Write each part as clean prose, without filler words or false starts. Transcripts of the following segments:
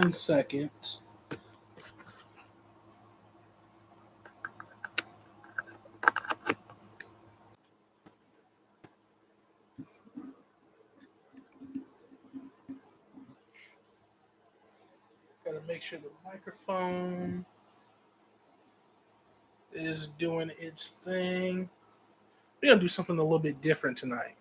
1 second. Gotta make sure the microphone is doing its thing. We're gonna do something a little bit different tonight.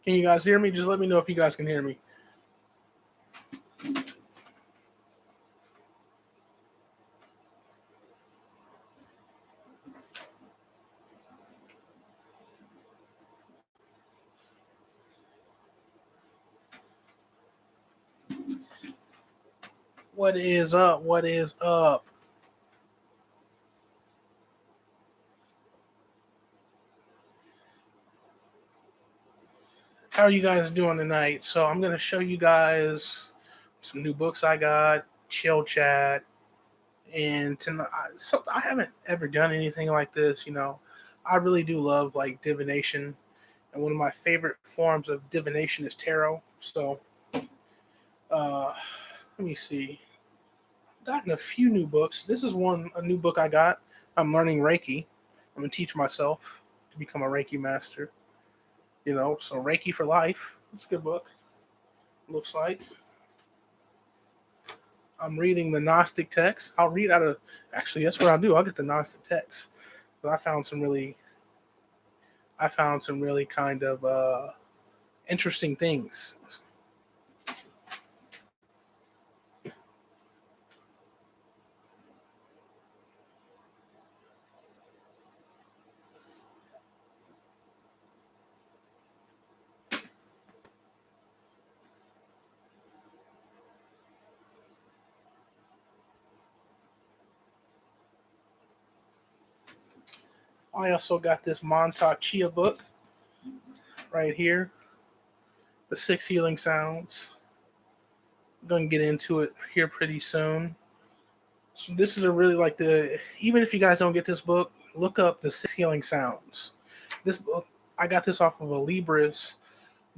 Can you guys hear me? Just let me know if you guys can hear me. What is up? What is up? How are you guys doing tonight? So I'm gonna show you guys some new books I got, chill chat, and tonight. So I haven't ever done anything like this. I really do love like divination, and one of my favorite forms of divination is tarot. So, let me see. I've gotten a few new books. This is a new book I got. I'm learning Reiki. I'm gonna teach myself to become a Reiki master. So Reiki for life. It's a good book. Looks like. I'm reading the Gnostic text. I'll read out of. Actually, that's what I'll do. I'll get the Gnostic text. But I found some really kind of interesting things. I also got this Montauk Chia book right here, The 6 Healing Sounds. I'm going to get into it here pretty soon. So this is even if you guys don't get this book, look up The 6 Healing Sounds. This book, I got this off of a Libris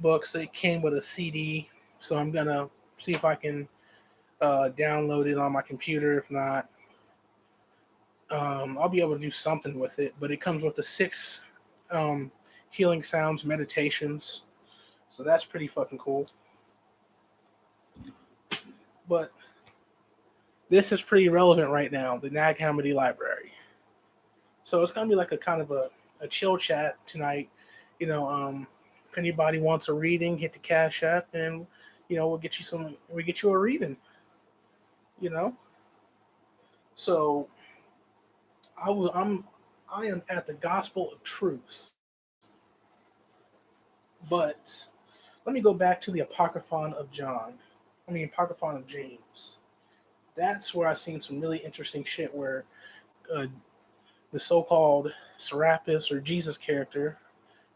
book, so it came with a CD. So I'm going to see if I can download it on my computer. If not, I'll be able to do something with it. But it comes with the 6 healing sounds meditations, so that's pretty fucking cool. But this is pretty relevant right now, the Nag Hammadi Library. So it's gonna be like a kind of a chill chat tonight. If anybody wants a reading, hit the Cash App, and we'll get you a reading. So I am at the Gospel of Truth. But let me go back to the Apocryphon of James. That's where I've seen some really interesting shit where the so-called Serapis or Jesus character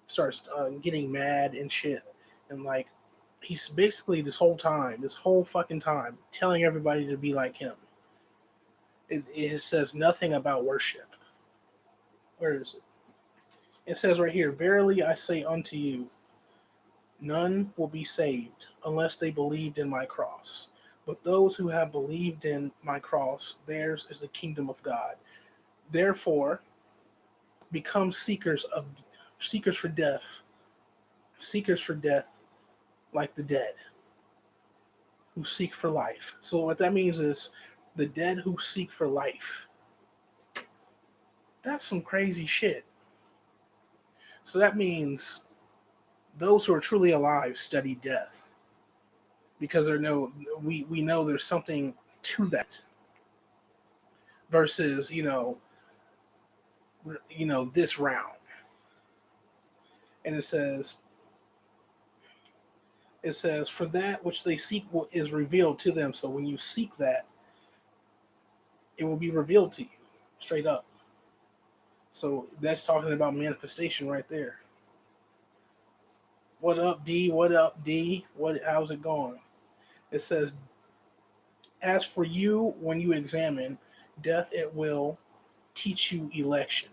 starts getting mad and shit. And like, he's basically this whole fucking time, telling everybody to be like him. It says nothing about worship. Where is it? It says right here, "Verily I say unto you, none will be saved unless they believed in my cross. But those who have believed in my cross, theirs is the kingdom of God. Therefore, become seekers for death, like the dead, who seek for life." So what that means is the dead who seek for life. That's some crazy shit. So that means those who are truly alive study death, because we know there's something to that, versus this round. And it says for that which they seek is revealed to them. So when you seek that, it will be revealed to you straight up. So that's talking about manifestation right there. What up, D? What up, D? How's it going? It says, "As for you, when you examine, Death it will teach you election.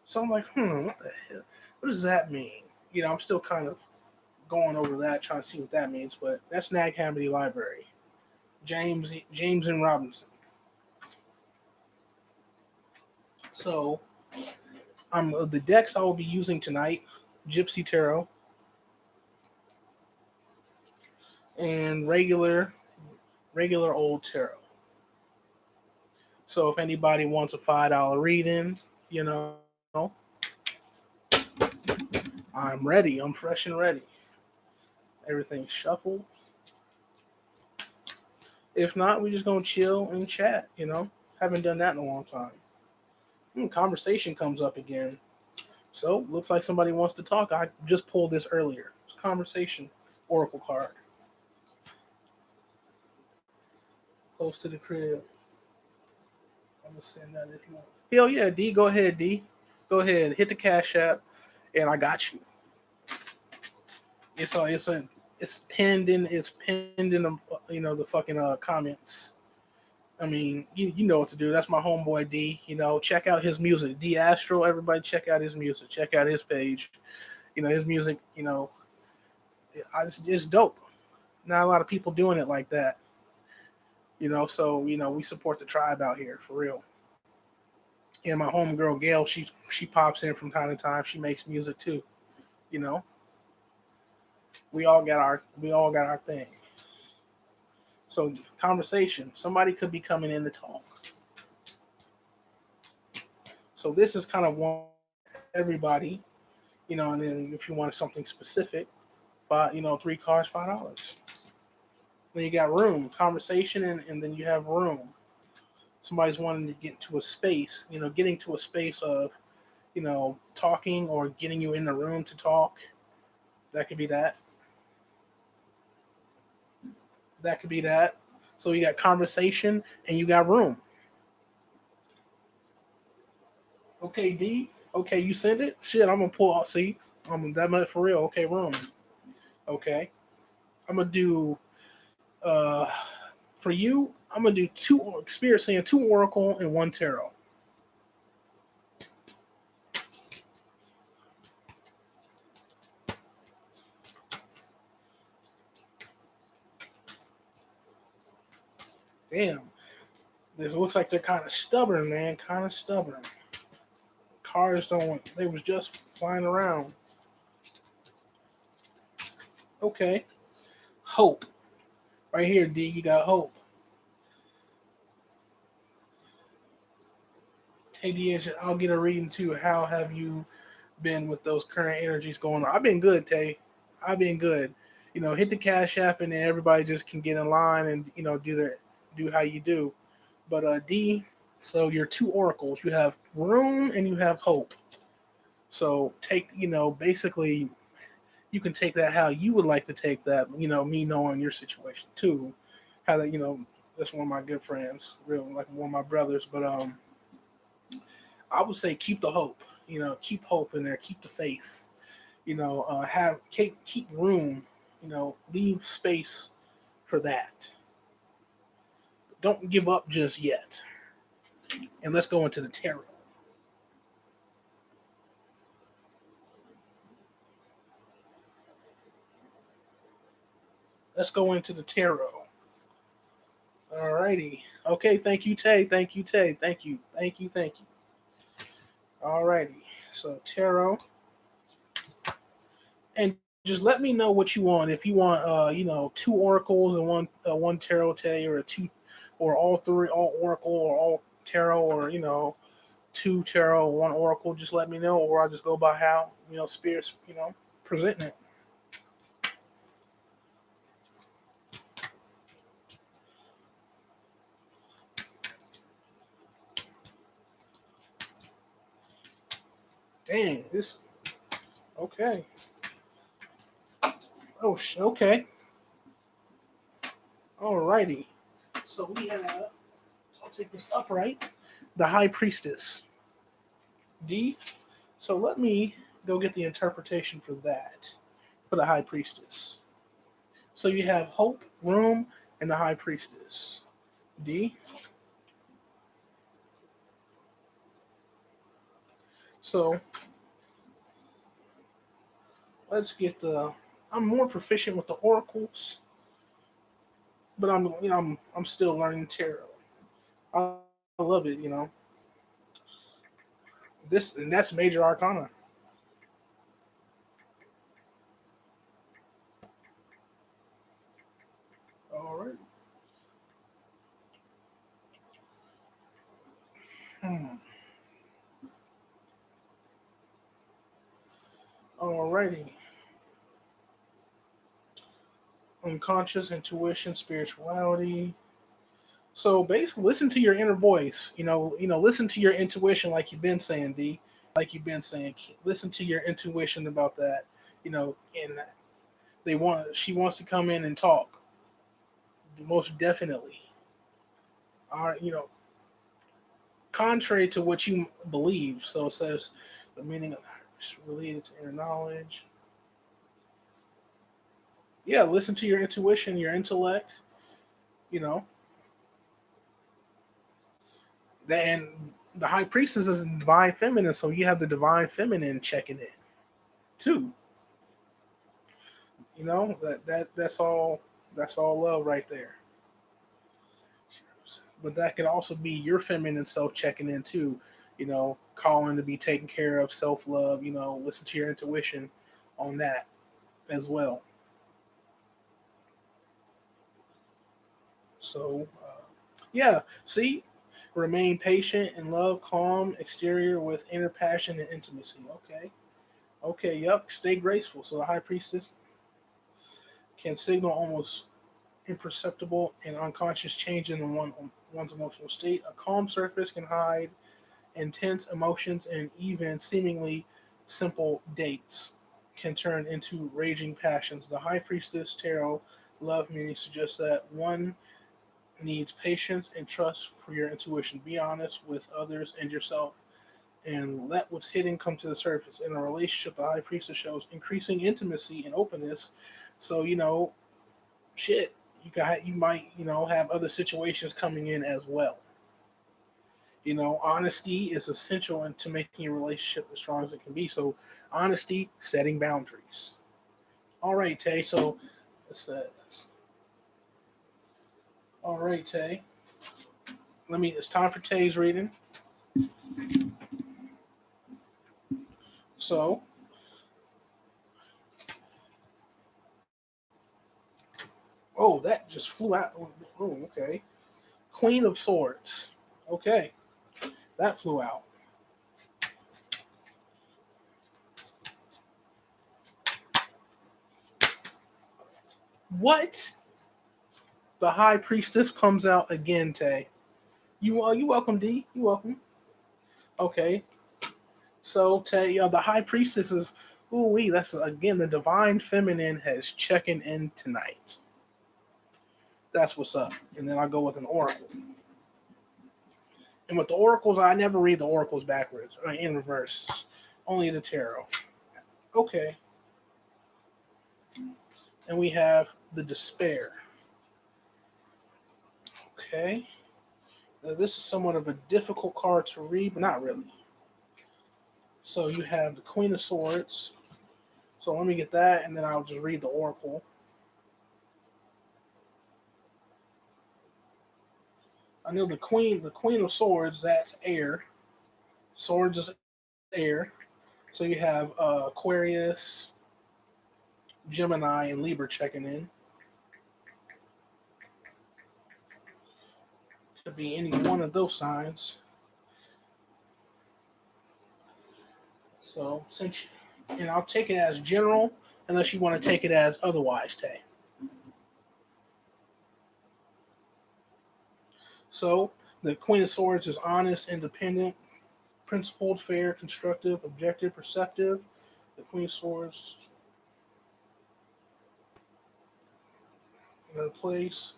So I'm like, what the hell? What does that mean? I'm still kind of going over that, trying to see what that means. But that's Nag Hammadi Library, James and Robinson. So the decks I will be using tonight: Gypsy Tarot and regular old tarot. So if anybody wants a $5 reading, I'm ready. I'm fresh and ready. Everything's shuffled. If not, we just gonna chill and chat. Haven't done that in a long time. Conversation comes up again. So looks like somebody wants to talk. I just pulled this earlier. It's a conversation oracle card. Close to the crib. I'm gonna send that if you want. Hell yeah, D. Go ahead, D. Go ahead. Hit the Cash App, and I got you. It's pinned in the fucking comments. I mean, you know what to do. That's my homeboy D. Check out his music. D Astro. Everybody check out his music. Check out his page. His music. It's dope. Not a lot of people doing it like that. So we support the tribe out here for real. And my homegirl Gail, she pops in from time to time. She makes music too. We all got our thing. So conversation. Somebody could be coming in to talk. So this is kind of one everybody, and then if you want something specific, 3 cards, $5. Then you got room, conversation, and then you have room. Somebody's wanting to get to a space, getting to a space of, talking or getting you in the room to talk. That could be that. That could be that. So you got conversation and you got room. Okay, D. Okay, you sent it? Shit, I'm gonna pull out. See, that much for real. Okay, room. Okay, I'm gonna do. For you, I'm gonna do 2 experiencing 2 oracle and 1 tarot. Damn, this looks like they're kind of stubborn, man. Kind of stubborn. Cards don't. They was just flying around. Okay, hope. Right here, D. You got hope. Hey, D. I'll get a reading too. How have you been with those current energies going on? I've been good, Tay. I've been good. Hit the Cash App and then everybody just can get in line and do how you do. But D, so your 2 oracles, you have room and you have hope. So take, basically you can take that how you would like to take that, me knowing your situation too. How that, that's one of my good friends, real like one of my brothers. But I would say keep the hope, keep hope in there, keep the faith, have keep room, leave space for that. Don't give up just yet. And let's go into the tarot. Let's go into the tarot. Alrighty. Okay, thank you, Tay. Thank you, Tay. Thank you. Thank you. Thank you. Alrighty. So tarot. And just let me know what you want. If you want 2 oracles and one tarot, Tay, or or all 3, all oracle or all tarot, or 2 tarot, 1 oracle, just let me know, or I'll just go by how, spirits, presenting it. Dang, this okay. Oh, okay. Alrighty. So we have, I'll take this upright, the High Priestess. D. So let me go get the interpretation for that, for the High Priestess. So you have hope, room, and the High Priestess. D. So let's get the. I'm more proficient with the oracles, but I'm still learning tarot. I love it, This and that's major arcana. All right. Hmm. Alrighty. Unconscious, intuition, spirituality. So basically, listen to your inner voice. Listen to your intuition, like you've been saying, D. Like you've been saying, listen to your intuition about that. And she wants to come in and talk. Most definitely. All right, contrary to what you believe. So it says the meaning of related to inner knowledge. Yeah, listen to your intuition, your intellect. You know that, and the high priestess is divine feminine, so you have the divine feminine checking in too. That's all love right there. But that could also be your feminine self checking in too. Calling to be taken care of, self love. Listen to your intuition on that as well. So, yeah, see, remain patient and love, calm exterior with inner passion and intimacy. Okay, okay, yep. Stay graceful. So the high priestess can signal almost imperceptible and unconscious change in one's emotional state. A calm surface can hide intense emotions, and even seemingly simple dates can turn into raging passions. The high priestess tarot love meaning suggests that one needs patience and trust for your intuition. Be honest with others and yourself and let what's hidden come to the surface. In a relationship, the high priestess shows increasing intimacy and openness. So, shit, you might, have other situations coming in as well. Honesty is essential into making a relationship as strong as it can be. So, honesty, setting boundaries. All right, Tay. So, it says, all right, Tay. It's time for Tay's reading. So, oh, that just flew out. Oh, okay. Queen of Swords. Okay, that flew out. What? The High Priestess comes out again, Tay. You welcome, D. You welcome. Okay, so Tay, the High Priestess is. Ooh wee, that's again the divine feminine has checking in tonight. That's what's up. And then I go with an oracle. And with the oracles, I never read the oracles backwards or in reverse. Only the tarot. Okay. And we have the despair. Okay. Now, this is somewhat of a difficult card to read, but not really. So you have the Queen of Swords. So let me get that, and then I'll just read the oracle. I know the Queen of Swords. That's air. Swords is air. So you have Aquarius, Gemini, and Libra checking in. Could be any one of those signs. So and I'll take it as general, unless you want to take it as otherwise, Tay. So the Queen of Swords is honest, independent, principled, fair, constructive, objective, perceptive. The Queen of Swords in her place.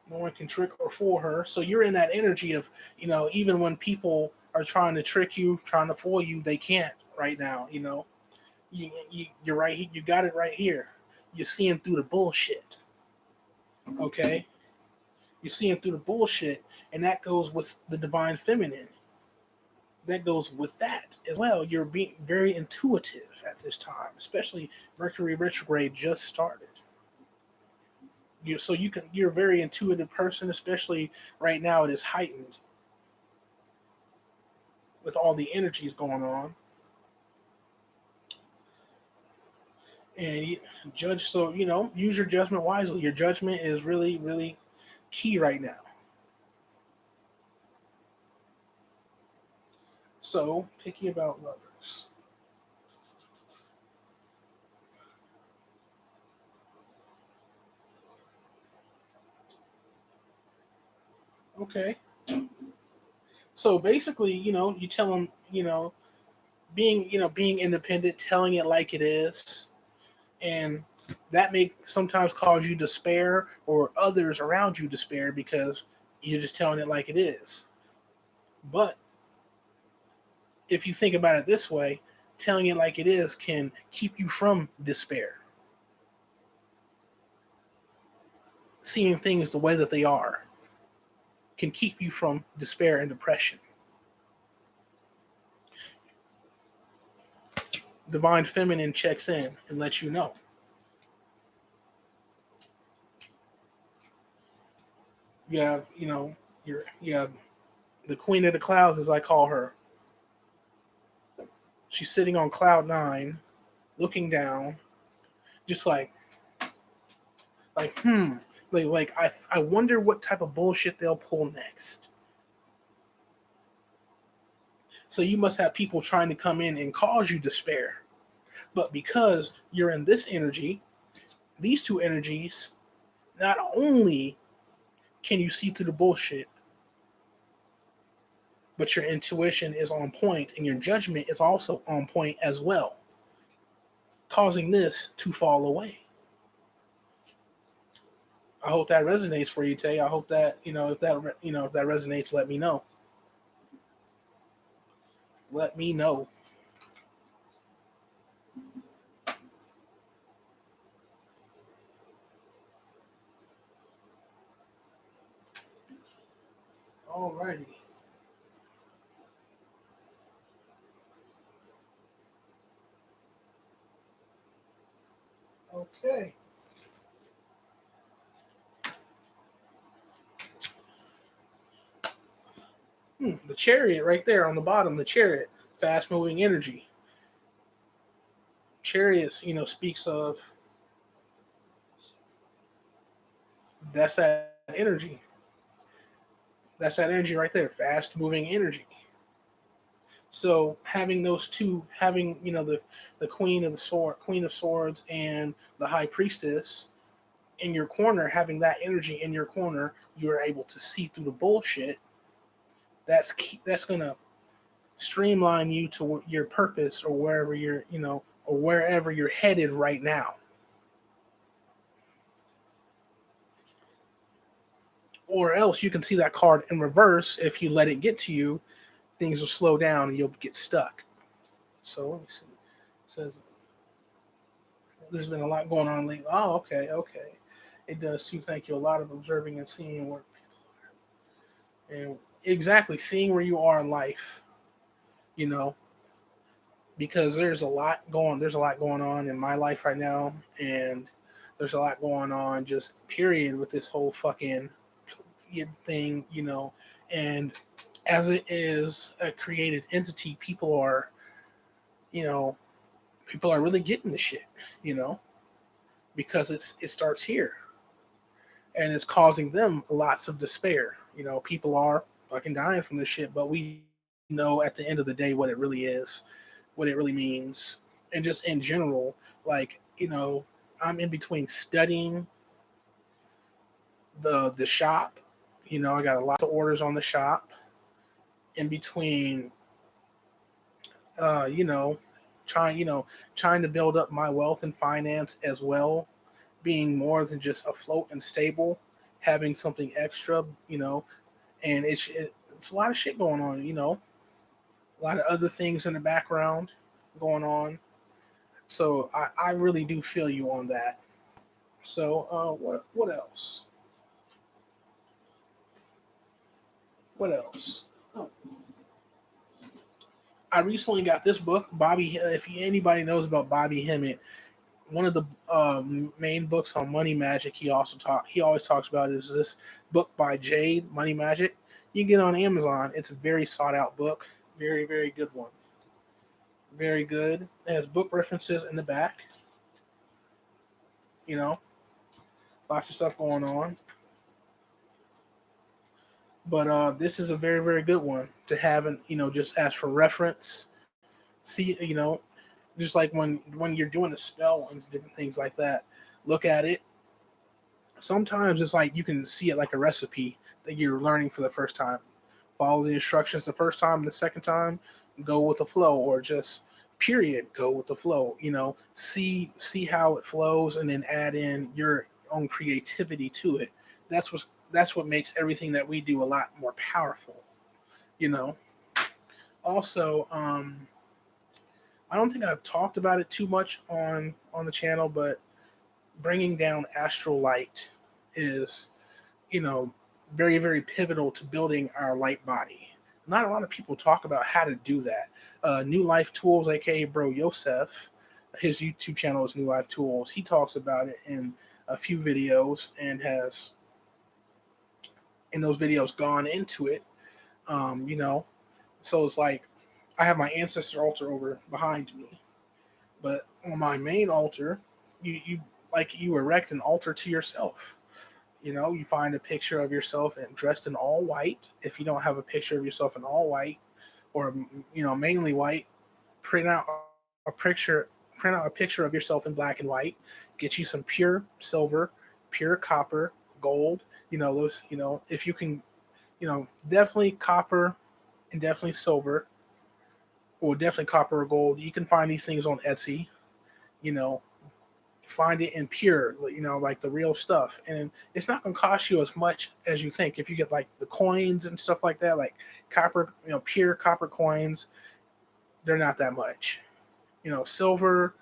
No one can trick or fool her. So you're in that energy of, even when people are trying to trick you, trying to fool you, they can't right now. You're right. You got it right here. You're seeing through the bullshit. Okay, you're seeing through the bullshit, and that goes with the divine feminine. that goes with that as well. You're being very intuitive at this time, especially Mercury retrograde just started. So you're a very intuitive person, especially right now. It is heightened with all the energies going on, and judge. So use your judgment wisely. Your judgment is really, really key right now. So picky about lovers. Okay. So basically, you tell them, being independent, telling it like it is, and that may sometimes cause you despair or others around you despair because you're just telling it like it is. But if you think about it this way, telling it like it is can keep you from despair. Seeing things the way that they are can keep you from despair and depression. Divine Feminine checks in and lets you know. You have, you have the Queen of the Clouds, as I call her. She's sitting on cloud nine, looking down, just like I wonder what type of bullshit they'll pull next. So you must have people trying to come in and cause you despair. But because you're in this energy, these two energies, not only can you see through the bullshit, but your intuition is on point and your judgment is also on point as well, causing this to fall away. I hope that resonates for you, Tay. I hope that, if that resonates, let me know. Let me know. Alrighty. Okay. The Chariot right there on the bottom, the Chariot, fast moving energy. Chariot, speaks of, that's that energy. That's that energy right there, fast moving energy. So having those two, having the Queen of Swords, and the High Priestess in your corner, having that energy in your corner, you are able to see through the bullshit. That's gonna streamline you to your purpose, or wherever or wherever you're headed right now. Or else you can see that card in reverse. If you let it get to you, things will slow down and you'll get stuck. So let me see. It says there's been a lot going on lately. Oh, okay, okay. It does too. Thank you. A lot of observing and seeing where and exactly seeing where you are in life. You know, because there's a lot going on in my life right now, and there's a lot going on just period with this whole fucking thing. And as it is a created entity, you know people are really getting the shit, you know, because it starts here, and it's causing them lots of despair. People are fucking dying from this shit, but we know at the end of the day what it really is, what it really means, and just in general, like I'm in between studying the shop. I got a lot of orders on the shop in between. Uh, you know, trying trying to build up my wealth and finance as well, being more than just afloat and stable, having something extra. And it's a lot of shit going on. A lot of other things in the background going on. So I really do feel you on that. So what else? What else? Oh, I recently got this book, Bobby. If anybody knows about Bobby Hemmett, one of the main books on money magic he always talks about is this book by Jade, Money Magic. You can get it on Amazon. It's a very sought out book. Very, very good one. Very good. It has book references in the back. You know, lots of stuff going on. But this is a very, very good one to have, and just as for reference. See, just like when you're doing a spell and different things like that, look at it. Sometimes it's like you can see it like a recipe that you're learning for the first time. Follow the instructions the first time, the second time, go with the flow, or just period, go with the flow. See how it flows, and then add in your own creativity to it. That's what makes everything that we do a lot more powerful. You know. Also, I don't think I've talked about it too much on the channel, but bringing down astral light is, you know, very, very pivotal to building our light body. Not a lot of people talk about how to do that. New Life Tools, aka Bro Yosef, his YouTube channel is New Life Tools. He talks about it in a few videos and has in those videos gone into it. You know, so it's like I have my ancestor altar over behind me, but on my main altar, you erect an altar to yourself. You find a picture of yourself and dressed in all white. If you don't have a picture of yourself in all white, or mainly white, print out a picture. Print out a picture of yourself in black and white. Get you some pure silver, pure copper, gold. Those. If you can, definitely copper and definitely silver, or definitely copper or gold. You can find these things on Etsy. You know, find it in pure, like the real stuff, and it's not going to cost you as much as you think. If you get like the coins and stuff like that, like copper, pure copper coins, they're not that much. Silver,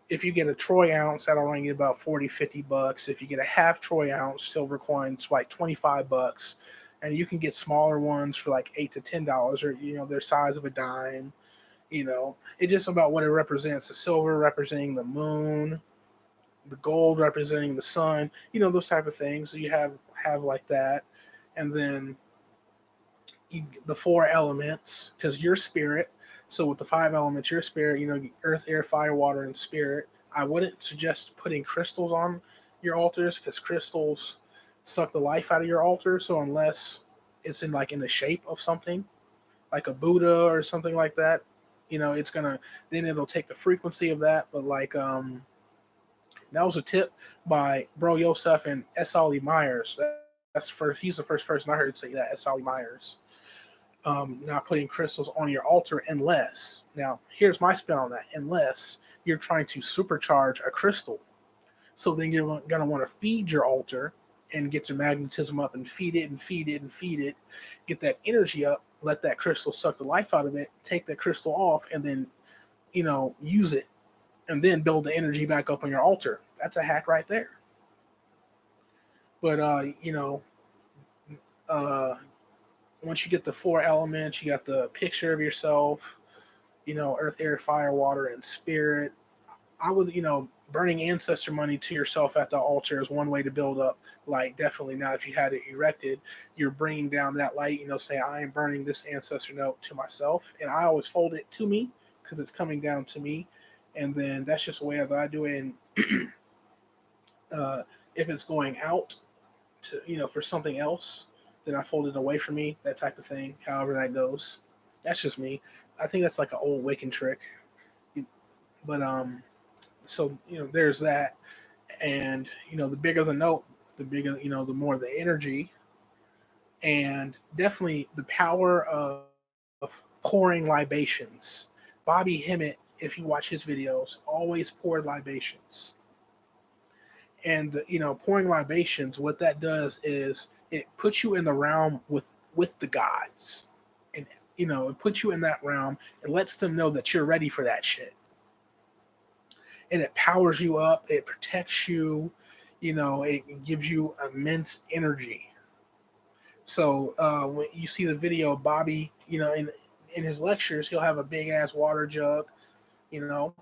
if you get a troy ounce, that'll run you about 40-50 bucks. If you get a half troy ounce silver coin, it's like 25 bucks. And you can get smaller ones for like $8 to $10, or their size of a dime. It's just about what it represents. The silver representing the moon, the gold representing the sun, those type of things. So you have like that. And then the four elements, because you're spirit. So with the five elements, your spirit, earth, air, fire, water, and spirit. I wouldn't suggest putting crystals on your altars, because crystals suck the life out of your altar. So unless it's in the shape of something like a Buddha or something like that, it's gonna, then it'll take the frequency of that. But that was a tip by Bro Yosef and S. Ollie Myers. He's the first person I heard say that, S. Ollie Myers. Not putting crystals on your altar unless, now here's my spin on that, unless you're trying to supercharge a crystal. So then you're going to want to feed your altar and get your magnetism up and feed it and feed it and feed it, get that energy up, let that crystal suck the life out of it, take that crystal off, and then, use it, and then build the energy back up on your altar. That's a hack right there. But, once you get the four elements, you got the picture of yourself, earth, air, fire, water, and spirit. I would, burning ancestor money to yourself at the altar is one way to build up light. Definitely. Now, if you had it erected, you're bringing down that light, say, I am burning this ancestor note to myself. And I always fold it to me because it's coming down to me. And then that's just the way that I do it. And if it's going out to, for something else, then I fold it away from me, that type of thing, however that goes. That's just me. I think that's like an old Wiccan trick. But, so, there's that. And, the bigger the note, the bigger, the more the energy. And definitely the power of pouring libations. Bobby Hemmett, if you watch his videos, always poured libations. And, pouring libations, what that does is it puts you in the realm with the gods. And, it puts you in that realm. It lets them know that you're ready for that shit. And it powers you up. It protects you. It gives you immense energy. So when you see the video of Bobby, in in his lectures, he'll have a big ass water jug, you know,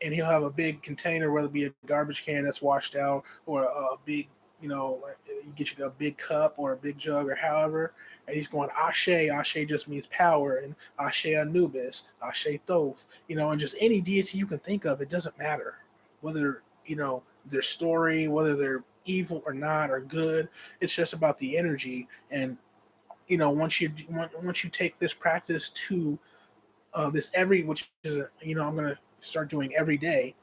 and he'll have a big container, whether it be a garbage can that's washed out or a big, you know, like you get you a big cup or a big jug or however, and he's going Ashe. Ashe just means power, and Ashe Anubis, Ashe Thoth, you know, and just any deity you can think of. It doesn't matter whether you know their story, whether they're evil or not or good. It's just about the energy, and you know, once you take this practice to this every, which is you know, I'm gonna start doing every day.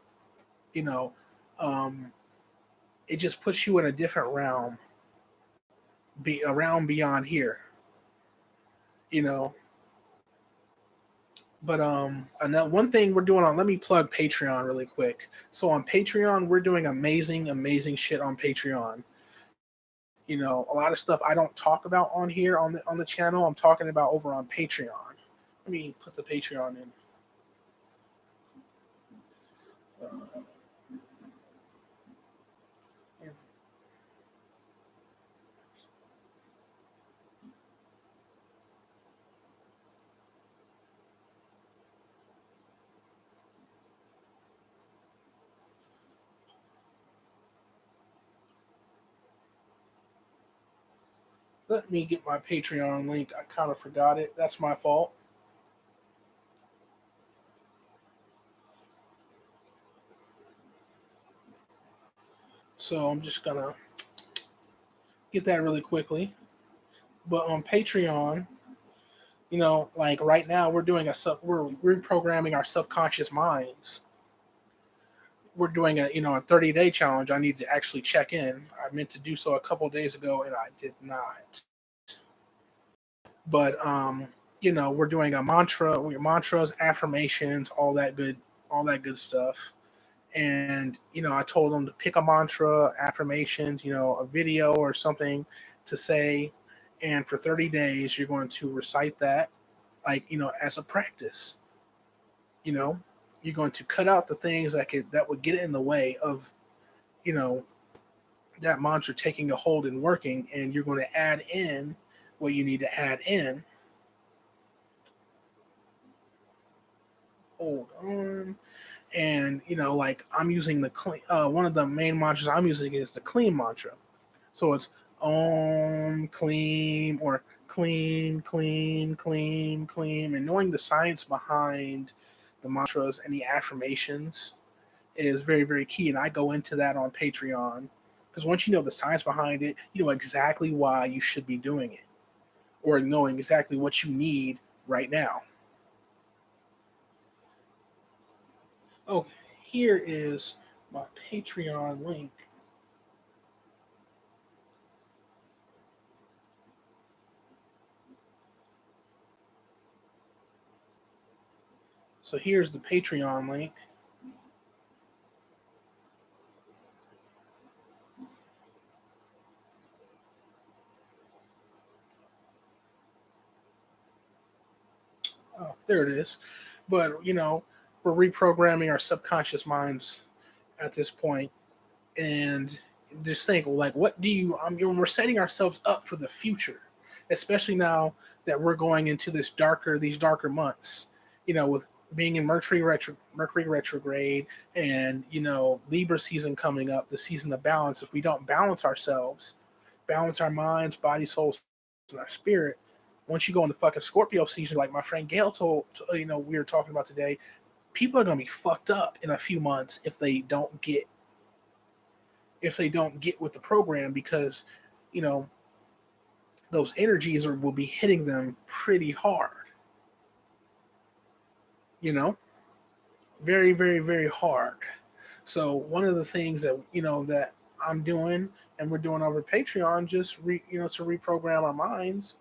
You know, um, it just puts you in a different realm, be around beyond here. You know, but another one thing we're doing on, let me plug Patreon really quick. So on Patreon, we're doing amazing shit on Patreon. You know, a lot of stuff I don't talk about on here on the channel. I'm talking about over on Patreon. Let me put the Patreon in. Uh, Let me get my Patreon link. I kind of forgot it. That's my fault. So I'm just gonna get that really quickly. But on Patreon, you know, like right now we're reprogramming our subconscious minds. We're doing a 30-day challenge. I need to actually check in. I meant to do so a couple of days ago and I did not. But we're doing a mantras, affirmations, all that good stuff. And I told them to pick a mantra, affirmations, a video or something to say, and for 30 days you're going to recite that, like, as a practice. you know you're going to cut out the things that would get in the way of you know that mantra taking a hold and working, and you're going to add in what you need to add in. Hold on. And like, I'm using the clean, one of the main mantras I'm using is the clean mantra. So it's Om clean, or clean, clean, clean, clean. And knowing the science behind the mantras and the affirmations is very, very key. And I go into that on Patreon, because once you know the science behind it, you know exactly why you should be doing it, or knowing exactly what you need right now. Oh, here is my Patreon link. So here's the Patreon link. Oh, there it is. But we're reprogramming our subconscious minds at this point, and just think, like, what do you? We're setting ourselves up for the future, especially now that we're going into these darker months. With being in Mercury retrograde, and Libra season coming up, the season of balance. If we don't balance ourselves, balance our minds, body, souls, and our spirit, once you go into fucking Scorpio season, like my friend Gail told, we were talking about today, people are gonna be fucked up in a few months if they don't get with the program, because you know those energies will be hitting them pretty hard. You know, very, very, very hard. So one of the things that I'm doing, and we're doing over Patreon, just to reprogram our minds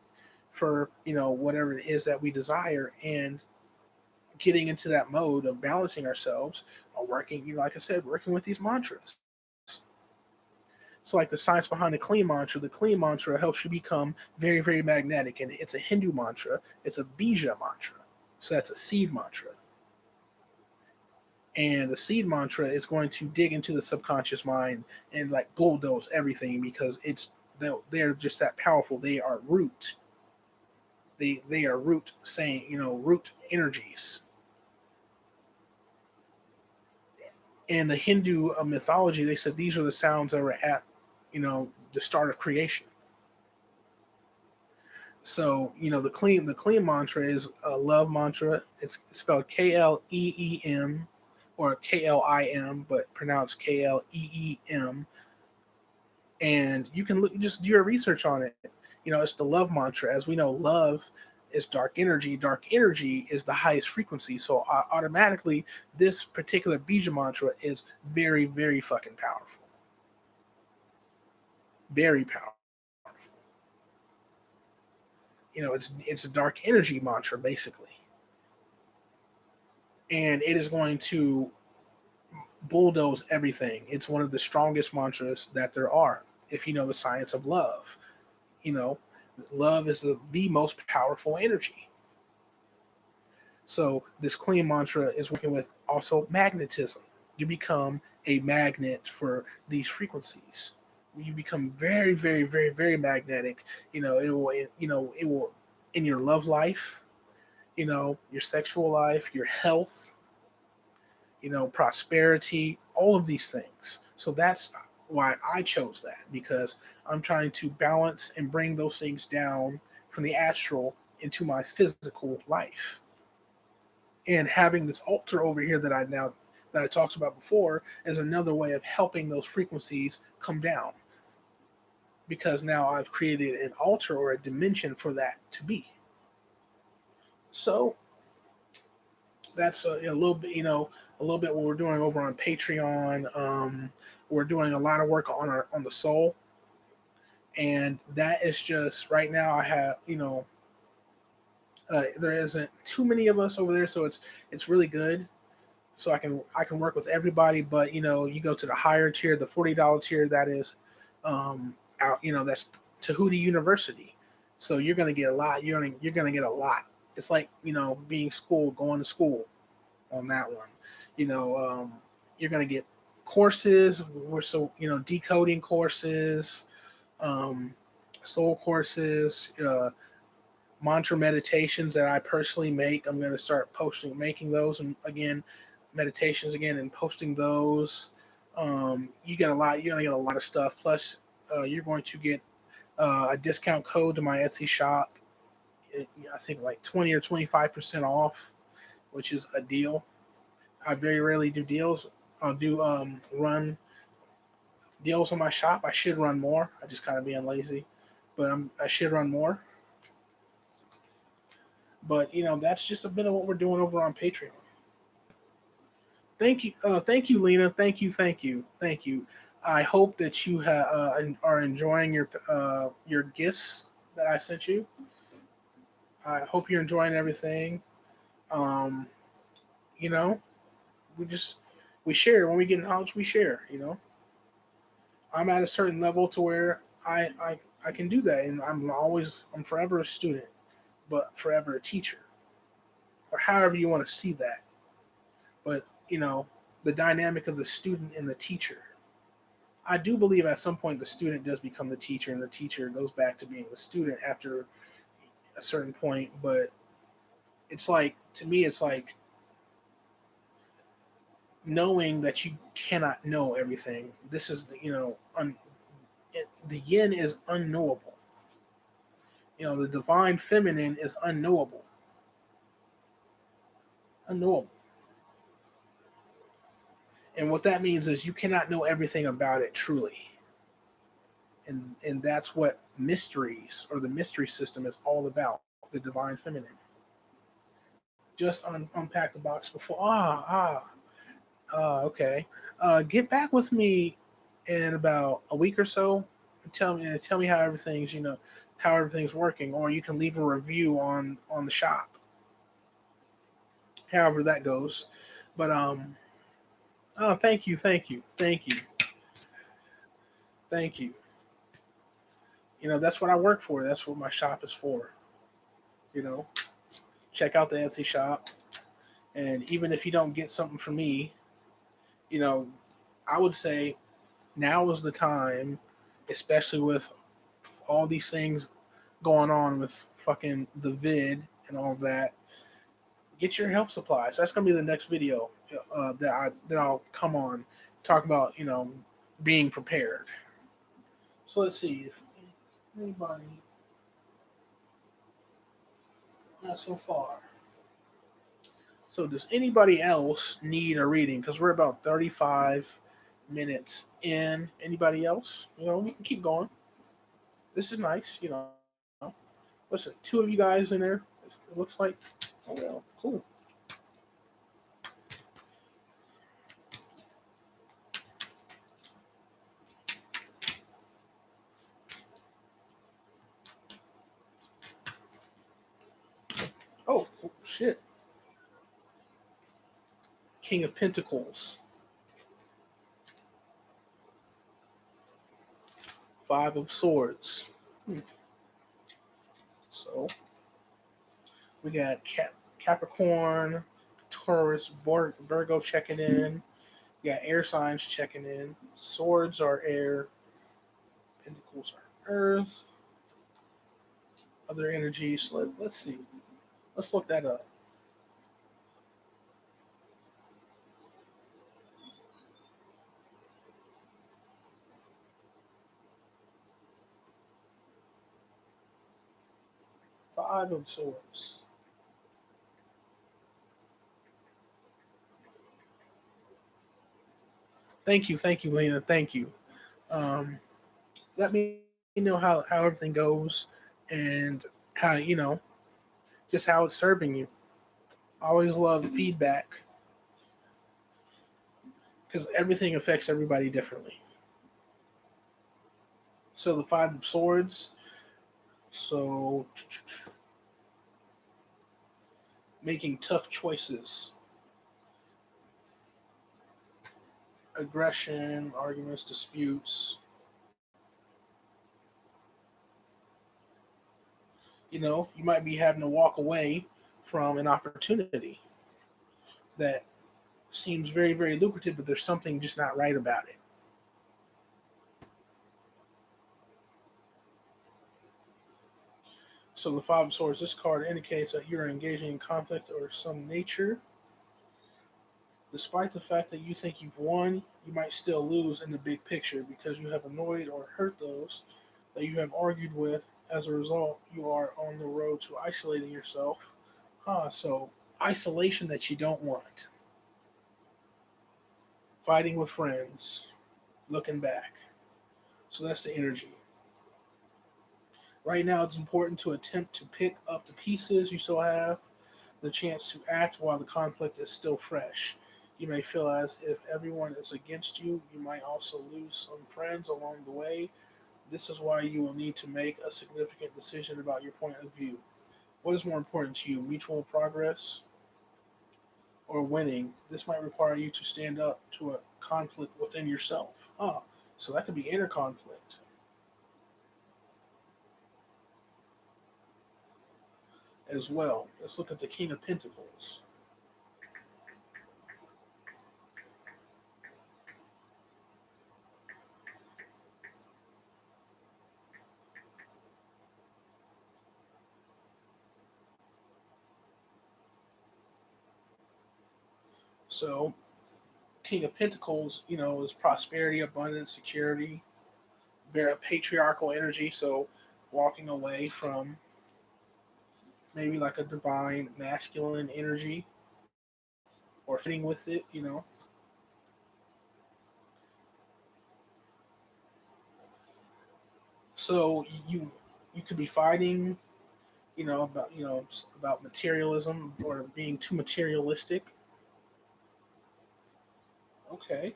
for whatever it is that we desire, and getting into that mode of balancing ourselves, or working, like I said, working with these mantras. So, like the science behind the clean mantra helps you become very, very magnetic. And it's a Hindu mantra, it's a bija mantra. So, that's a seed mantra. And the seed mantra is going to dig into the subconscious mind and like bulldoze everything, because they're just that powerful. They are root. They are root saying, root energies. In the Hindu mythology, they said these are the sounds that were at, the start of creation. So, the clean mantra is a love mantra. It's spelled KLEEM or KLIM, but pronounced KLEEM. And you can just do your research on it. It's the love mantra. As we know, love is dark energy. Dark energy is the highest frequency. So automatically, this particular bija mantra is very, very fucking powerful. Very powerful. It's a dark energy mantra basically, and it is going to bulldoze everything. It's one of the strongest mantras that there are. If you know the science of love, you know, love is the most powerful energy. So this clean mantra is working with also magnetism. You become a magnet for these frequencies. You become very, very, very, very magnetic. It will in your love life, your sexual life, your health, prosperity, all of these things. So that's why I chose that, because I'm trying to balance and bring those things down from the astral into my physical life. And having this altar over here that I talked about before is another way of helping those frequencies come down, because now I've created an altar or a dimension for that to be. So that's a little bit, a little bit what we're doing over on Patreon. We're doing a lot of work on the soul, and that is just right now. I have, there isn't too many of us over there, so it's really good. So I can work with everybody, but you go to the higher tier, the $40 tier, that is out. That's Tahuti University. So you're gonna get a lot. You're gonna get a lot. It's like going to school on that one. You're gonna get courses. Decoding courses, um, soul courses, mantra meditations that I personally make. I'm gonna start making those, and again, meditations again, and posting those. You get a lot. You're gonna get a lot of stuff. Plus, you're going to get a discount code to my Etsy shop. I think like 20 or 25% off, which is a deal. I very rarely do deals. I'll do run deals on my shop. I should run more. I just kind of being lazy, but I should run more. But that's just a bit of what we're doing over on Patreon. Thank you, Lena. Thank you. I hope that you are enjoying your gifts that I sent you. I hope you're enjoying everything. Um, you know, we just we share when we get in college. We share. I'm at a certain level to where I can do that, and I'm forever a student, but forever a teacher, or however you want to see that. But the dynamic of the student and the teacher. I do believe at some point the student does become the teacher, and the teacher goes back to being the student after a certain point. But it's like, to me, it's like knowing that you cannot know everything. This is the yin is unknowable. The divine feminine is unknowable. Unknowable. And what that means is you cannot know everything about it truly. And that's what mysteries or the mystery system is all about, the divine feminine. Just unpack the box before. Okay. Get back with me in about a week or so and tell me how everything's working, or you can leave a review on the shop. However that goes. But oh, thank you. That's what I work for. That's what my shop is for. You know, check out the Etsy shop, and even if you don't get something from me, you know, I would say now is the time, especially with all these things going on with fucking the vid and all of that, get your health supplies. That's gonna be the next video that I'll come on talk about. Being prepared. So let's see if anybody not so far. So does anybody else need a reading? Because we're about 35 minutes in. Anybody else? We can keep going. This is nice. Listen, 2 of you guys in there. It looks like. Oh well, cool. Oh, cool. Shit. King of Pentacles. 5 of Swords. So we got Capricorn, Taurus, Virgo checking in. We got air signs checking in. Swords are air. Pentacles are earth. Other energies. Let's see. Let's look that up. Five of Swords. Thank you, Lena. Thank you. Um, Let me know how everything goes and how just how it's serving you. I always love feedback because everything affects everybody differently. So the 5 of Swords. So making tough choices, aggression, arguments, disputes. You might be having to walk away from an opportunity that seems very, very lucrative, but there's something just not right about it. So the 5 of Swords, this card indicates that you're engaging in conflict or some nature. Despite the fact that you think you've won, you might still lose in the big picture because you have annoyed or hurt those that you have argued with. As a result, you are on the road to isolating yourself. So isolation that you don't want. Fighting with friends, looking back. So that's the energy. Right now, it's important to attempt to pick up the pieces you still have, the chance to act while the conflict is still fresh. You may feel as if everyone is against you. You might also lose some friends along the way. This is why you will need to make a significant decision about your point of view. What is more important to you, mutual progress or winning? This might require you to stand up to a conflict within yourself. So that could be inner conflict as well. Let's look at the King of Pentacles. So, King of Pentacles, is prosperity, abundance, security, very patriarchal energy. So, walking away from maybe like a divine masculine energy or fitting with it. So you could be fighting, about materialism or being too materialistic. Okay.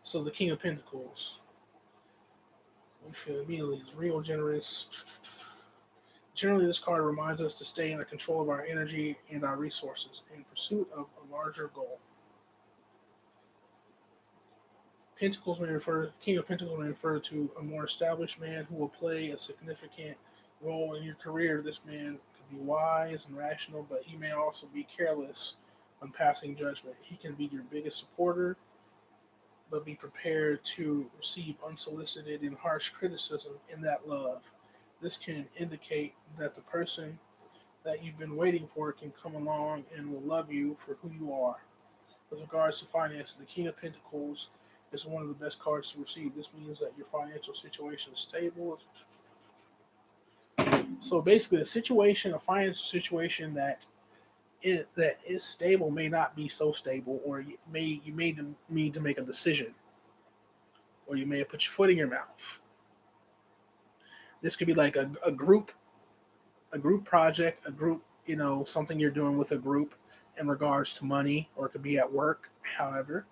So the King of Pentacles, we feel immediately is real generous. Generally, this card reminds us to stay in control of our energy and our resources in pursuit of a larger goal. King of Pentacles may refer to a more established man who will play a significant role in your career. This man could be wise and rational, but he may also be careless when passing judgment. He can be your biggest supporter, but be prepared to receive unsolicited and harsh criticism in that love. This can indicate that the person that you've been waiting for can come along and will love you for who you are. With regards to finance, the King of Pentacles is one of the best cards to receive. This means that your financial situation is stable. So basically, a financial situation that is stable may not be so stable, or you may need to make a decision, or you may have put your foot in your mouth. This could be like a group project, a group, something you're doing with a group in regards to money, or it could be at work, however.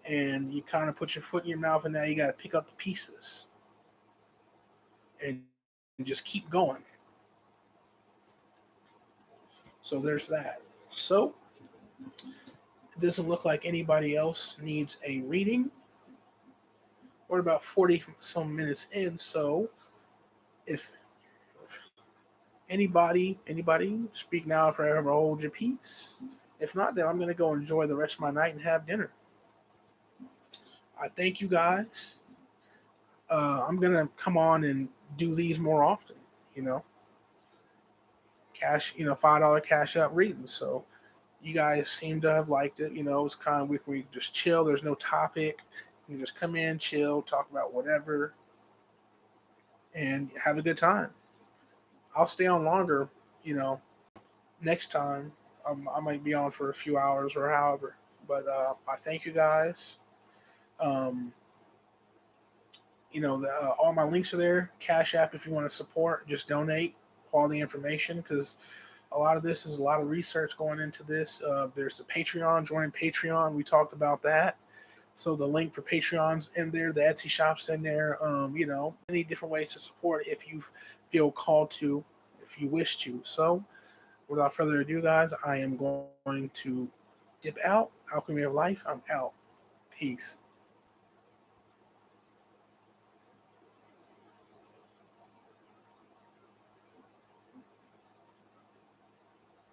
And you kind of put your foot in your mouth, and now you got to pick up the pieces and just keep going. So there's that. So it doesn't look like anybody else needs a reading. We're about 40 some minutes in, so if anybody speak now or forever hold your peace. If not, then I'm gonna go enjoy the rest of my night and have dinner. I thank you guys. I'm gonna come on and do these more often. You know, $5 cash up readings. So you guys seem to have liked it. It's kind of we just chill. There's no topic. You just come in, chill, talk about whatever, and have a good time. I'll stay on longer. You know, next time I might be on for a few hours or however. But I thank you guys. Um, all my links are there. Cash App if you want to support, just donate all the information because a lot of this is a lot of research going into this. There's the Patreon, join Patreon. We talked about that. So the link for Patreon's in there. The Etsy shop's in there. Many different ways to support if you feel called to, if you wish to. So without further ado, guys, I am going to dip out. Alchemy of Life, I'm out. Peace.